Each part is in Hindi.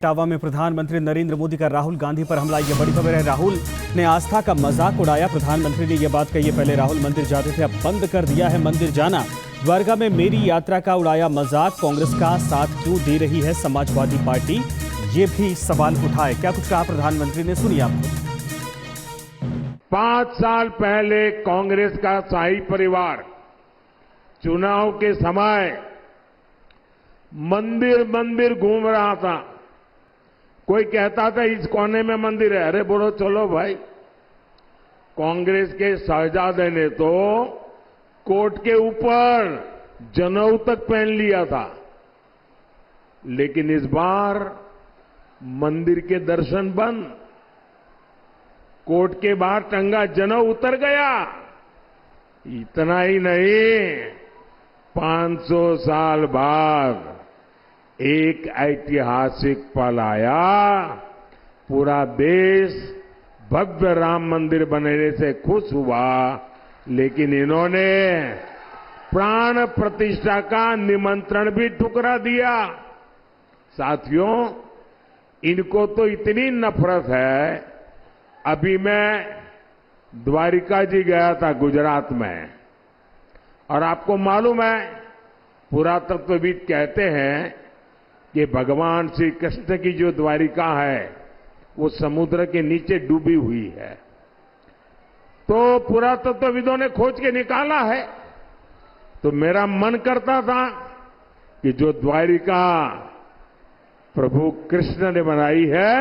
इटावा में प्रधानमंत्री नरेंद्र मोदी का राहुल गांधी पर हमला। यह बड़ी खबर है। राहुल ने आस्था का मजाक उड़ाया। प्रधानमंत्री ने यह बात कही है। पहले राहुल मंदिर जाते थे, अब बंद कर दिया है मंदिर जाना। द्वारका में मेरी यात्रा का उड़ाया मजाक। कांग्रेस का साथ क्यों दे रही है समाजवादी पार्टी, ये भी सवाल उठाए। क्या कुछ कहा प्रधानमंत्री ने, सुनिए आपको। 5 साल पहले कांग्रेस का शाही परिवार चुनाव के समय मंदिर मंदिर घूम रहा था। कोई कहता था इस कोने में मंदिर है, अरे बोलो चलो भाई। कांग्रेस के शहजादे ने तो कोट के ऊपर जनेऊ तक पहन लिया था, लेकिन इस बार मंदिर के दर्शन बंद। कोट के बाहर टंगा जनेऊ उतर गया। इतना ही नहीं, 500 साल बाद एक ऐतिहासिक पल आया। पूरा देश भव्य राम मंदिर बनने से खुश हुआ, लेकिन इन्होंने प्राण प्रतिष्ठा का निमंत्रण भी ठुकरा दिया। साथियों, इनको तो इतनी नफरत है। अभी मैं द्वारिका जी गया था गुजरात में, और आपको मालूम है पुरातत्वविद कहते हैं कि भगवान श्री कृष्ण की जो द्वारिका है वो समुद्र के नीचे डूबी हुई है। तो पुरातत्वविदों ने खोज के निकाला है। तो मेरा मन करता था कि जो द्वारिका प्रभु कृष्ण ने बनाई है,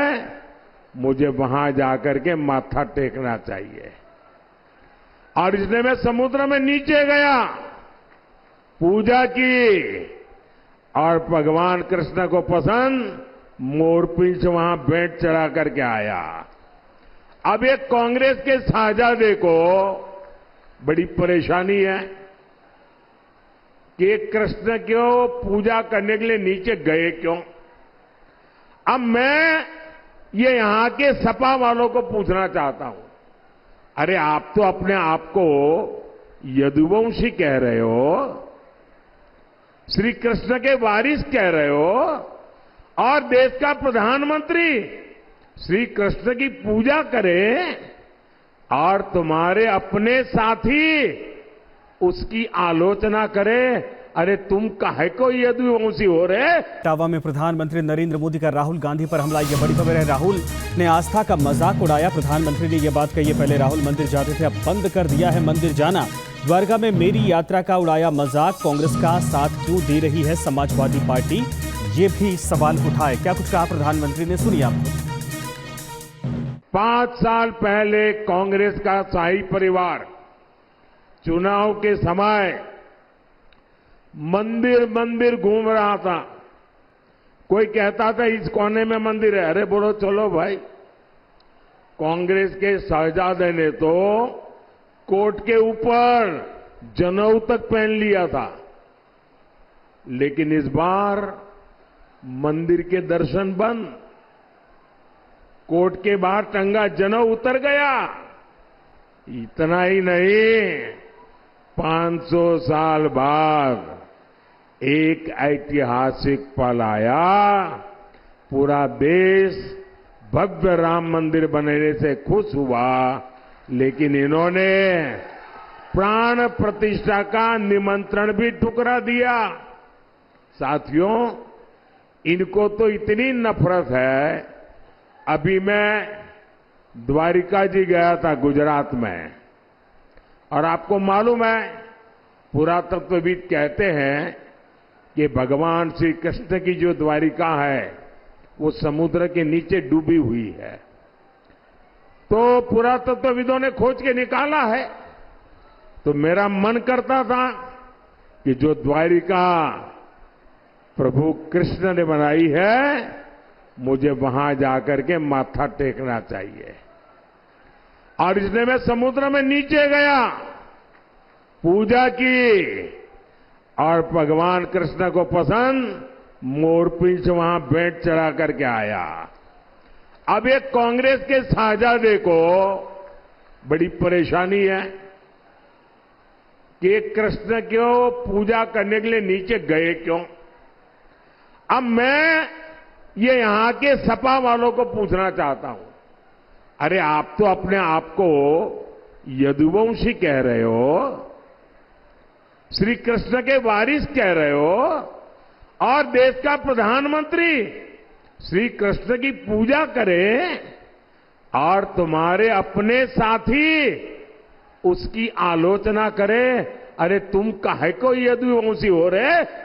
मुझे वहां जाकर के माथा टेकना चाहिए। और इसलिए मैं समुद्र में नीचे गया, पूजा की, और भगवान कृष्ण को पसंद मोरपिंच वहां भेंट चढ़ा करके आया। अब एक कांग्रेस के शहजादे को बड़ी परेशानी है कि कृष्ण क्यों पूजा करने के लिए नीचे गए क्यों। अब मैं ये यहां के सपा वालों को पूछना चाहता हूं, अरे आप तो अपने आप को यदुवंशी कह रहे हो, श्री कृष्ण के वारिस कह रहे हो, और देश का प्रधानमंत्री श्री कृष्ण की पूजा करे, और तुम्हारे अपने साथी उसकी आलोचना करे। अरे तुम काहे को यदुवंशी हो रहे। इटावा में प्रधानमंत्री नरेंद्र मोदी का राहुल गांधी पर हमला। यह बड़ी खबर है। राहुल ने आस्था का मजाक उड़ाया। प्रधानमंत्री ने यह बात कही है। पहले राहुल मंदिर जाते थे, अब बंद कर दिया है मंदिर जाना। द्वारका में मेरी यात्रा का उड़ाया मजाक। कांग्रेस का साथ क्यों दे रही है समाजवादी पार्टी, ये भी सवाल उठाए। क्या कुछ कहा प्रधानमंत्री ने, सुनिए आपको। 5 साल पहले कांग्रेस का शाही परिवार चुनाव के समय मंदिर मंदिर घूम रहा था। कोई कहता था इस कोने में मंदिर है, अरे बोलो चलो भाई। कांग्रेस के शहजादे ने तो कोट के ऊपर जनेऊ तक पहन लिया था, लेकिन इस बार मंदिर के दर्शन बंद। कोट के बाहर टंगा जनेऊ उतर गया। इतना ही नहीं, 500 साल बाद एक ऐतिहासिक पल आया। पूरा देश भव्य राम मंदिर बनने से खुश हुआ, लेकिन इन्होंने प्राण प्रतिष्ठा का निमंत्रण भी ठुकरा दिया। साथियों, इनको तो इतनी नफरत है। अभी मैं द्वारिका जी गया था गुजरात में, और आपको मालूम है पुरातत्वविद कहते हैं कि भगवान श्री कृष्ण की जो द्वारिका है वो समुद्र के नीचे डूबी हुई है। तो पुरातत्वविदों ने खोज के निकाला है। तो मेरा मन करता था कि जो द्वारिका प्रभु कृष्ण ने बनाई है, मुझे वहां जाकर के माथा टेकना चाहिए। और इसलिए मैं समुद्र में नीचे गया, पूजा की, और भगवान कृष्ण को पसंद मोरपिंच वहां भेंट चढ़ा करके आया। अब एक कांग्रेस के शहजादे को बड़ी परेशानी है कि कृष्ण क्यों पूजा करने के लिए नीचे गए क्यों। अब मैं ये यहां के सपा वालों को पूछना चाहता हूं। अरे आप तो अपने आप को यदुवंशी कह रहे हो, श्री कृष्ण के वारिस कह रहे हो, और देश का प्रधानमंत्री श्री कृष्ण की पूजा करे, और तुम्हारे अपने साथी उसकी आलोचना करे। अरे तुम काहे को यदुवंशी हो रहे?